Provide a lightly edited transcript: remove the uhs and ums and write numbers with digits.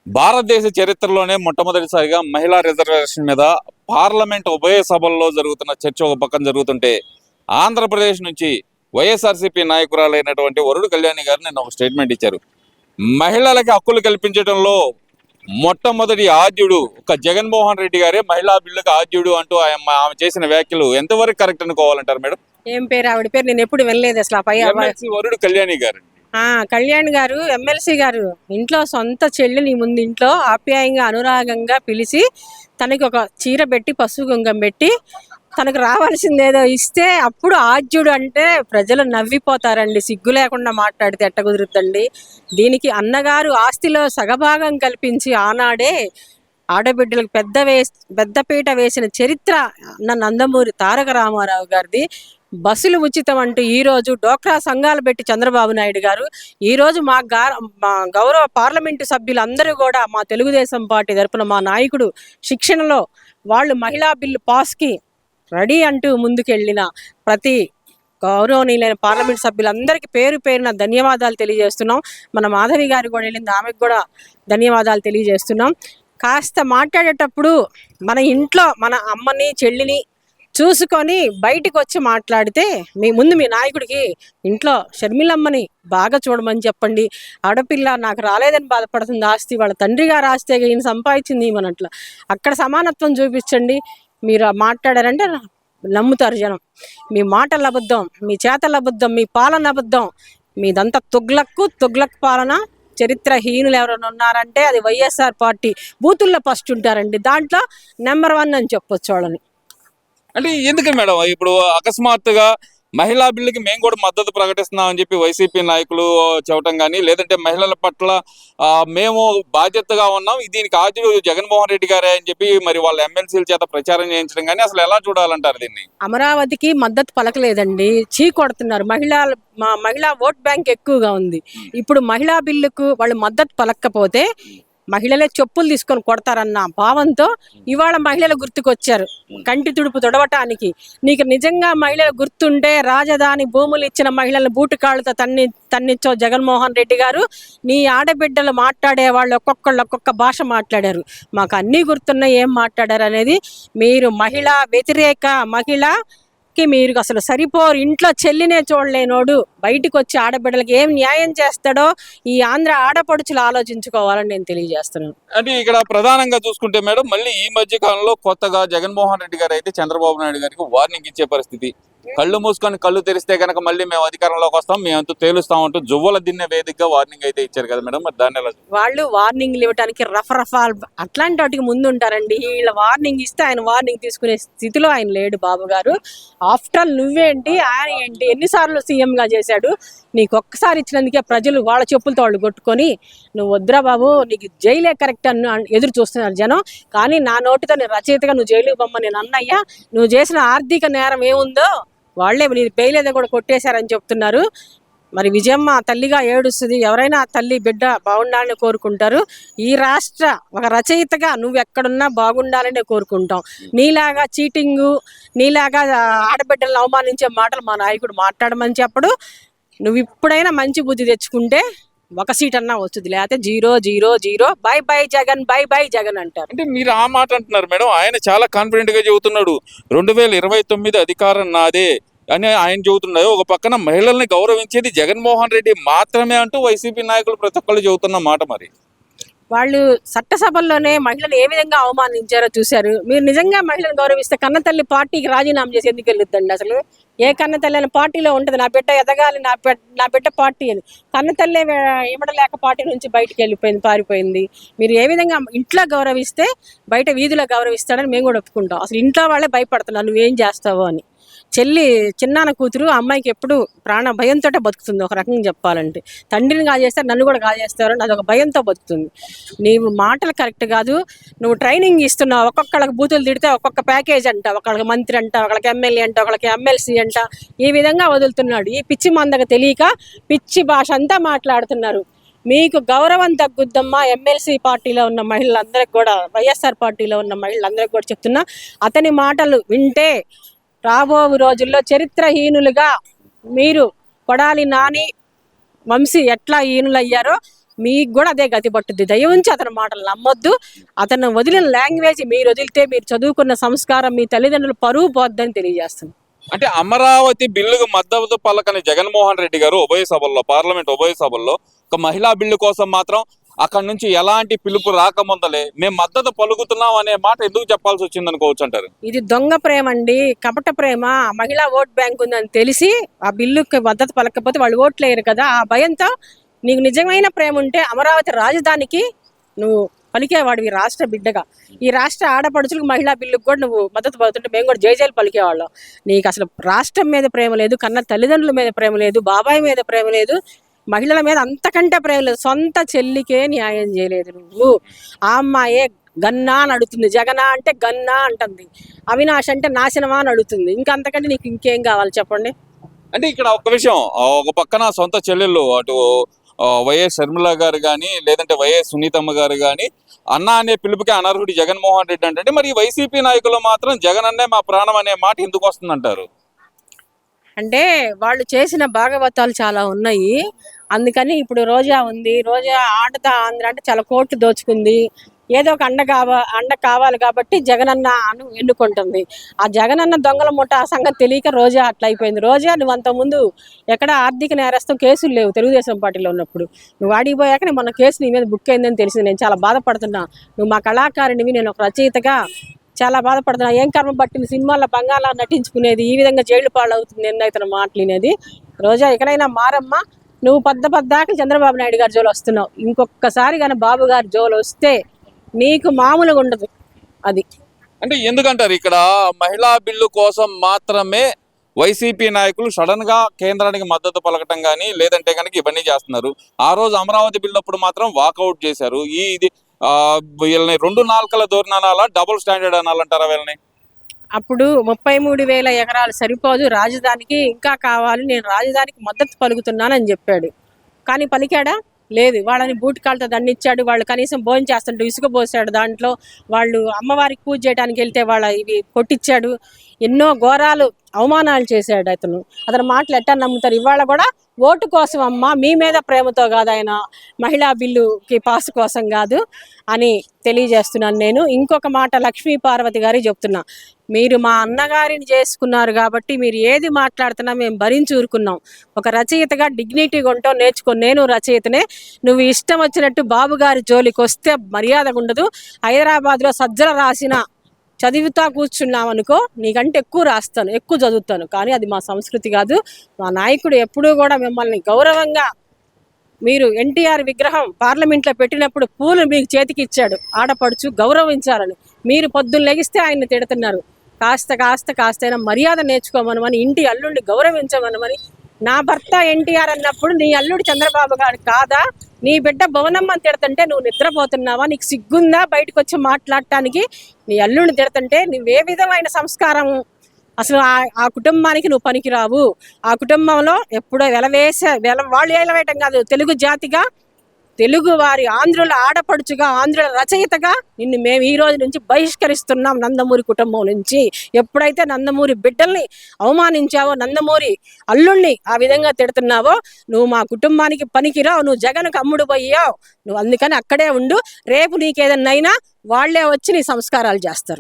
భారతదేశ చరిత్రలోనే మొట్టమొదటిసారిగా మహిళా రిజర్వేషన్ మీద పార్లమెంట్ ఉభయ సభల్లో జరుగుతున్న చర్చ ఒక పక్కన జరుగుతుంటే ఆంధ్రప్రదేశ్ నుంచి వైఎస్ఆర్సీపీ నాయకురాలైనటువంటి వరుడు కళ్యాణి గారు నిన్న ఒక స్టేట్మెంట్ ఇచ్చారు. మహిళలకి హక్కులు కల్పించడంలో మొట్టమొదటి ఆద్యుడు ఒక జగన్మోహన్ రెడ్డి గారే మహిళా బిల్లుకి ఆద్యుడు అంటూ ఆమె చేసిన వ్యాఖ్యలు ఎంతవరకు కరెక్ట్ అనుకోవాలంటారు మేడం? ఏం పేరు ఆవిడ పేరు? నేను ఎప్పుడు వినలేదు అసలు. వరుడు కళ్యాణి గారు. కళ్యాణ్ గారు ఎమ్మెల్సీ గారు ఇంట్లో సొంత చెల్లిని ముందు ఇంట్లో ఆప్యాయంగా అనురాగంగా పిలిచి తనకి ఒక చీర పెట్టి పసుపు కుంకం పెట్టి తనకు రావాల్సిందేదో ఇస్తే అప్పుడు ఆద్యుడు అంటే ప్రజలు నవ్విపోతారండి. సిగ్గు లేకుండా మాట్లాడితే ఎట్ట కుదురుతండి? దీనికి అన్నగారు ఆస్తిలో సగభాగం కల్పించి ఆనాడే ఆడబిడ్డలకు పెద్దపీట వేసిన చరిత్ర నందమూరి తారక రామారావు గారిది. బస్సులు ఉచితం అంటూ ఈరోజు డోక్రా సంఘాలు పెట్టి చంద్రబాబు నాయుడు గారు ఈరోజు మా గౌరవ పార్లమెంటు సభ్యులందరూ కూడా మా తెలుగుదేశం పార్టీ తరపున మా నాయకుడు శిక్షణలో వాళ్ళు మహిళా బిల్లు పాస్కి రెడీ అంటూ ముందుకెళ్ళిన ప్రతి గౌరవనీయులైన పార్లమెంట్ సభ్యులందరికీ పేరు పేరున ధన్యవాదాలు తెలియజేస్తున్నాం. మన మాధవి గారు కూడా వెళ్ళింది, ఆమెకు కూడా ధన్యవాదాలు తెలియజేస్తున్నాం. కాస్త మాట్లాడేటప్పుడు మన ఇంట్లో మన అమ్మని చెల్లిని చూసుకొని బయటకు వచ్చి మాట్లాడితే మీ నాయకుడికి ఇంట్లో షర్మిలమ్మని బాగా చూడమని చెప్పండి. ఆడపిల్ల నాకు రాలేదని బాధపడుతుంది, ఆస్తి వాళ్ళ తండ్రి గారు ఆస్తి ఈయన సంపాదించింది మనట్లా అక్కడ సమానత్వం చూపించండి. మీరు మాట్లాడారంటే నమ్ముతారు జనం. మీ మాటల అబద్ధం, మీ చేతల అబద్ధం, మీ పాలన అబద్ధం, మీదంతా తుగ్లక్ పాలన. చరిత్రహీనులు ఎవరైనా ఉన్నారంటే అది వైఎస్ఆర్ పార్టీ బూతుల్లో ఫస్ట్ ఉంటారండి, దాంట్లో నెంబర్ 1 అని చెప్పొచ్చు వాళ్ళని. అంటే ఎందుకు మేడం ఇప్పుడు అకస్మాత్తుగా మహిళా బిల్లుకి మేము కూడా మద్దతు ప్రకటిస్తున్నామని చెప్పి వైసీపీ నాయకులు చెప్పడం కానీ, లేదంటే మహిళల పట్ల మేము బాధ్యతగా ఉన్నాం, దీనికి ఆద్యుడు జగన్మోహన్ రెడ్డి గారే అని చెప్పి మరి వాళ్ళ ఎమ్మెల్సీల చేత ప్రచారం చేయించడం కానీ అసలు ఎలా చూడాలంటారు దీన్ని? అమరావతికి మద్దతు పలకలేదండి, చీ కొడుతున్నారు. మహిళా ఓట్ బ్యాంక్ ఎక్కువగా ఉంది. ఇప్పుడు మహిళా బిల్లుకు వాళ్ళు మద్దతు పలకపోతే మహిళలే చెప్పులు తీసుకొని కొడతారన్న భావంతో ఇవాళ మహిళలు గుర్తుకొచ్చారు కంటి తుడుపు తొడవటానికి. నీకు నిజంగా మహిళలు గుర్తుంటే రాజధాని భూములు ఇచ్చిన మహిళలను బూటుకాళ్ళతో తన్నిచ్చో జగన్మోహన్ రెడ్డి గారు. నీ ఆడబిడ్డలు మాట్లాడే వాళ్ళు ఒక్కొక్క భాష మాట్లాడారు, మాకు అన్నీ గుర్తున్నాయి ఏం మాట్లాడారు అనేది. మీరు మహిళా వ్యతిరేక మహిళకి మీరు అసలు సరిపోరు. ఇంట్లో చెల్లినే చూడలేనోడు బయటకు వచ్చి ఆడబిడ్డలకి ఏం న్యాయం చేస్తాడో ఈ ఆంధ్ర ఆడపడుచులు ఆలోచించుకోవాలని నేను తెలియజేస్తున్నాను. అంటే ఇక్కడ ప్రధానంగా చూసుకుంటే మేడం, మళ్ళీ ఈ మధ్య కాలంలో కొత్తగా జగన్మోహన్ రెడ్డి గారు అయితే చంద్రబాబు నాయుడు గారికి వార్నింగ్ ఇచ్చే పరిస్థితి. కళ్ళు మూసుకొని కళ్ళు తెరిస్తే కనుక మళ్ళీ మేము అధికారంలోకి వస్తాం, మేమంతా తేలుస్తామంటూ జువ్వల దిన్నె వేదికగా వార్నింగ్ అయితే ఇచ్చారు కదా మేడం. మరి దాన్ని ఎలా? వాళ్ళు వార్నింగ్లు ఇవ్వడానికి రఫాల్ అట్లాంటి వాటికి ముందు ఉంటారండి. వీళ్ళ వార్నింగ్ ఇస్తే ఆయన వార్నింగ్ తీసుకునే స్థితిలో ఆయన లేడు బాబు గారు. ఆఫ్టర్ ఆల్ నువ్వేంటి ఆయన ఏంటి, ఎన్నిసార్లు సీఎంగా చేశాడు? నీకు ఒక్కసారి ఇచ్చినందుకే ప్రజలు వాళ్ళ చెప్పులతో వాళ్ళు కొట్టుకొని నువ్వు వద్దురా బాబు నీకు జైలే కరెక్ట్ అని ఎదురు చూస్తున్నారు జనం. కానీ నా నోటితో నేను రచయితగా నువ్వు జైలు బొమ్మ నేను అన్నయ్యా, నువ్వు చేసిన ఆర్థిక నేరం ఏముందో వాళ్ళే నీ బెయిలేదో కూడా కొట్టేశారని చెప్తున్నారు. మరి విజయమ్మ తల్లిగా ఏడుస్తుంది. ఎవరైనా తల్లి బిడ్డ బాగుండాలని కోరుకుంటారు. ఈ రాష్ట్ర ఒక రచయితగా నువ్వు ఎక్కడున్నా బాగుండాలనే కోరుకుంటాం. నీలాగా చీటింగు, నీలాగా ఆడబిడ్డలను అవమానించే మాటలు మా నాయకుడు మాట్లాడమని చెప్పడు. నువ్వు ఇప్పుడైనా మంచి బుద్ధి తెచ్చుకుంటే ఒక సీట్ అన్నా వస్తుంది, లేకపోతే 0-0-0 బై బై జగన్ అంటారు. అంటే మీరు ఆ మాట అంటున్నారు మేడం. ఆయన చాలా కాన్ఫిడెంట్ గా చెబుతున్నాడు 2029 అధికారం నాదే అని ఆయన చెబుతున్నాడు. ఒక పక్కన మహిళల్ని గౌరవించేది జగన్మోహన్ రెడ్డి మాత్రమే అంటూ వైసీపీ నాయకులు ప్రతి ఒక్కళ్ళు చెబుతున్న మాట. మరి వాళ్ళు చట్టసభల్లోనే మహిళలు ఏ విధంగా అవమానించారో చూశారు. మీరు నిజంగా మహిళలను గౌరవిస్తే కన్నతల్లి పార్టీకి రాజీనామా చేసి ఎందుకు వెళ్ళొద్దండి? అసలు ఏ కన్నతల్లి అనే పార్టీలో ఉంటుంది నా బిడ్డ ఎదగాలి, నా బిడ్డ పార్టీ అని. కన్నతల్లే ఇవ్వడలేక పార్టీ నుంచి బయటకు వెళ్ళిపోయింది, పారిపోయింది. మీరు ఏ విధంగా ఇంట్లో గౌరవిస్తే బయట వీధిలో గౌరవిస్తాడని మేము కూడా ఒప్పుకుంటాం. అసలు ఇంట్లో వాళ్ళే భయపడుతున్నారు నువ్వేం చేస్తావో అని. చెల్లి చిన్నాన్న కూతురు అమ్మాయికి ఎప్పుడు ప్రాణ భయంతో బతుకుతుంది. ఒక రకంగా చెప్పాలంటే తండ్రిని కాజేస్తారు, నన్ను కూడా కాజేస్తారు అని అదొక భయంతో బతుకుతుంది. నీవు మాటలు కరెక్ట్ కాదు. నువ్వు ట్రైనింగ్ ఇస్తున్నావు, ఒక్కొక్కళ్ళకి బూతులు తిడితే ఒక్కొక్క ప్యాకేజ్ అంట, ఒకళ్ళకి మంత్రి అంట, ఒకళ్ళకి ఎమ్మెల్యే అంట, ఒకళ్ళకి ఎమ్మెల్సీ అంట, ఈ విధంగా వదులుతున్నాడు. ఈ పిచ్చి మందకు తెలియక పిచ్చి భాష అంతా మాట్లాడుతున్నారు. మీకు గౌరవం తగ్గుద్దమ్మా. ఎమ్మెల్సీ పార్టీలో ఉన్న మహిళలందరికీ కూడా, వైఎస్ఆర్ పార్టీలో ఉన్న మహిళలందరికీ కూడా చెప్తున్నా, అతని మాటలు వింటే రాబో రోజుల్లో చరిత్రహీనులుగా మీరు కొడాలి నాని వంశీ ఎట్లా హీనులయ్యారో మీకు కూడా అదే గతి పట్టుద్ది. దయ ఉంచి అతని మాటలు నమ్మొద్దు. అతను వదిలిన లాంగ్వేజ్ మీరు వదిలితే మీరు చదువుకున్న సంస్కారం మీ తల్లిదండ్రులు పరువు పోద్దని తెలియజేస్తుంది. అంటే అమరావతి బిల్లుకు మద్దతు పలకని జగన్మోహన్ రెడ్డి గారు ఉభయ సభల్లో, పార్లమెంట్ ఉభయ సభల్లో ఒక మహిళా బిల్లు కోసం మాత్రం అక్కడి నుంచి ఎలాంటి పిలుపు రాకముందలే మేము మద్దతు పలుకుతున్నాం అనే మాట ఎందుకు చెప్పాల్సి వచ్చింది అనుకోవచ్చు అంటారు? ఇది దొంగ ప్రేమ అండి, కపట ప్రేమ. మహిళా ఓట్ బ్యాంక్ ఉందని తెలిసి ఆ బిల్లుకి మద్దతు పలకపోతే వాళ్ళు ఓట్లు వేయరు కదా, ఆ భయంతో నీకు నిజమైన ప్రేమ ఉంటే అమరావతి రాజధానికి నువ్వు పలికేవాడివి రాష్ట్ర బిడ్డగా. ఈ రాష్ట్ర ఆడపడుచులకు మహిళా బిల్లుకు కూడా నువ్వు మద్దతు పలుకుతుంటే మేము కూడా జైజైలు పలికేవాళ్ళం. నీకు అసలు రాష్ట్రం మీద ప్రేమ లేదు, కన్న తల్లిదండ్రుల మీద ప్రేమ లేదు, బాబాయ్ మీద ప్రేమ లేదు, మహిళల మీద అంతకంటే ప్రేమ లేదు. సొంత చెల్లికే న్యాయం చేయలేదు నువ్వు. ఆ అమ్మాయే గన్నా అని అడుగుతుంది, జగనా అంటే గన్నా అంటుంది, అవినాష్ అంటే నాశనమా అని అడుగుతుంది. ఇంకా అంతకంటే నీకు ఇంకేం కావాలి చెప్పండి? అంటే ఇక్కడ ఒక విషయం, ఒక పక్కన సొంత చెల్లెళ్ళు అటు వైఎస్ షర్మిల గారు కానీ లేదంటే వైఎస్ సునీతమ్మ గారు కానీ అన్న అనే పిలుపుకే అనర్హుడి జగన్మోహన్ రెడ్డి అంటే, మరి వైసీపీ నాయకులు మాత్రం జగన్ అన్నే మా ప్రాణం అనే మాట ఎందుకు వస్తుందంటారు? అంటే వాళ్ళు చేసిన భాగవతాలు చాలా ఉన్నాయి. అందుకని ఇప్పుడు రోజా ఉంది, రోజా ఆడతా ఆంధ్ర అంటే చాలా కోట్లు దోచుకుంది, ఏదో ఒక అండ కావాలి కాబట్టి జగనన్న అను ఎన్నుకుంటుంది. ఆ జగనన్న దొంగల ముఠ ఆ సంగతి తెలియక రోజా అట్లా అయిపోయింది. రోజా నువ్వు అంతకుముందు ఎక్కడ ఆర్థిక నేరస్తుం కేసులు లేవు తెలుగుదేశం పార్టీలో ఉన్నప్పుడు, నువ్వు ఆడిపోయాక నేను మొన్న కేసు నీ మీద బుక్ అయిందని తెలిసింది. నేను చాలా బాధపడుతున్నా. నువ్వు మా కళాకారునివి, నేను ఒక రచయితగా చాలా బాధపడుతున్నా. ఏం కర్మ పట్టిన సినిమాల్లో బంగాళా నటించుకునేది ఈ విధంగా జైలు పాలవుతుంది ఎన్నైతే మాట్లాడినది. రోజా ఎక్కడైనా మారమ్మ, నువ్వు పద్దాక చంద్రబాబు నాయుడు గారి జోలు వస్తున్నావు. ఇంకొకసారి కానీ బాబు గారి జోలు వస్తే నీకు మామూలుగా ఉండదు. అది అంటే ఎందుకంటారు ఇక్కడ మహిళా బిల్లు కోసం మాత్రమే వైసీపీ నాయకులు సడన్ గా కేంద్రానికి మద్దతు పలకటం కానీ లేదంటే కనుక ఇవన్నీ చేస్తున్నారు? ఆ రోజు అమరావతి బిల్లు అప్పుడు మాత్రం వాకౌట్ చేశారు. ఇది వీళ్ళని 2 నాల్కల ధోరణి అనాలా, డబుల్ స్టాండర్డ్ అనాలంటారా వీళ్ళని? అప్పుడు 33,000 ఎకరాలు సరిపోదు రాజధానికి, ఇంకా కావాలి, నేను రాజధానికి మద్దతు పలుకుతున్నానని చెప్పాడు. కానీ పలికాడా? లేదు. వాళ్ళని బూట్ కాళ్ళతో దండిచ్చాడు. వాళ్ళు కనీసం భోజనం చేస్తుంటే ఇసుక పోసాడు దాంట్లో. వాళ్ళు అమ్మవారికి పూజ చేయడానికి వెళ్తే వాళ్ళ ఇవి కొట్టించాడు. ఎన్నో ఘోరాలు అవమానాలు చేశాడు అతను మాటలు ఎట్టా నమ్ముతారు? ఇవాళ కూడా ఓటు కోసం అమ్మ, మీ మీద ప్రేమతో కాదు, ఆయన మహిళా బిల్లుకి పాస్ కోసం కాదు అని తెలియజేస్తున్నాను నేను. ఇంకొక మాట లక్ష్మీ పార్వతి గారికి చెప్తున్నా, మీరు మా అన్నగారిని చేసుకున్నారు కాబట్టి మీరు ఏది మాట్లాడుతున్నా మేము భరించి ఊరుకున్నాం. ఒక రచయితగా డిగ్నిటీగా ఉంటావు నేర్చుకో. నేను రచయితనే. నువ్వు ఇష్టం వచ్చినట్టు బాబు గారి జోలికి వస్తే మర్యాదగా ఉండదు. హైదరాబాద్లో సజ్జల రాసిన చదువుతా కూర్చున్నాం అనుకో, నీకంటే ఎక్కువ రాస్తాను, ఎక్కువ చదువుతాను. కానీ అది మా సంస్కృతి కాదు. మా నాయకుడు ఎప్పుడూ కూడా మిమ్మల్ని గౌరవంగా, మీరు ఎన్టీఆర్ విగ్రహం పార్లమెంట్లో పెట్టినప్పుడు పూలు మీకు చేతికి ఇచ్చాడు, ఆడపడుచు గౌరవించాలని. మీరు పొద్దున్న లెగిస్తే ఆయన్ని తిడుతున్నారు. కాస్తైనా మర్యాద నేర్చుకోమనమని, ఇంటి అల్లుడిని గౌరవించమనమని. నా భర్త ఎన్టీఆర్ అన్నప్పుడు నీ అల్లుడు చంద్రబాబు గారు కాదా? నీ బిడ్డ భవనమ్మని తిడుతుంటే నువ్వు నిద్రపోతున్నావా? నీకు సిగ్గుందా బయటకు వచ్చి మాట్లాడటానికి? నీ అల్లుడిని తిడుతుంటే నువ్వే విధమైన సంస్కారం? అసలు ఆ కుటుంబానికి నువ్వు పనికిరావు. ఆ కుటుంబంలో ఎప్పుడో వాళ్ళు ఎలవేయటం కాదు, తెలుగు జాతిగా, తెలుగు వారి ఆంధ్రుల ఆడపడుచుగా, ఆంధ్రుల రచయితగా నిన్ను మేము ఈ రోజు నుంచి బహిష్కరిస్తున్నాం నందమూరి కుటుంబం నుంచి. ఎప్పుడైతే నందమూరి బిడ్డల్ని అవమానించావో, నందమూరి అల్లుల్ని ఆ విధంగా తిడుతున్నావో, నువ్వు మా కుటుంబానికి పనికిరావు, నువ్వు జగన్కు అమ్ముడు పోయావు. నువ్వు అందుకని అక్కడే ఉండు. రేపు నీకేదన్నైనా వాళ్లే వచ్చి నీ సంస్కారాలు చేస్తారు.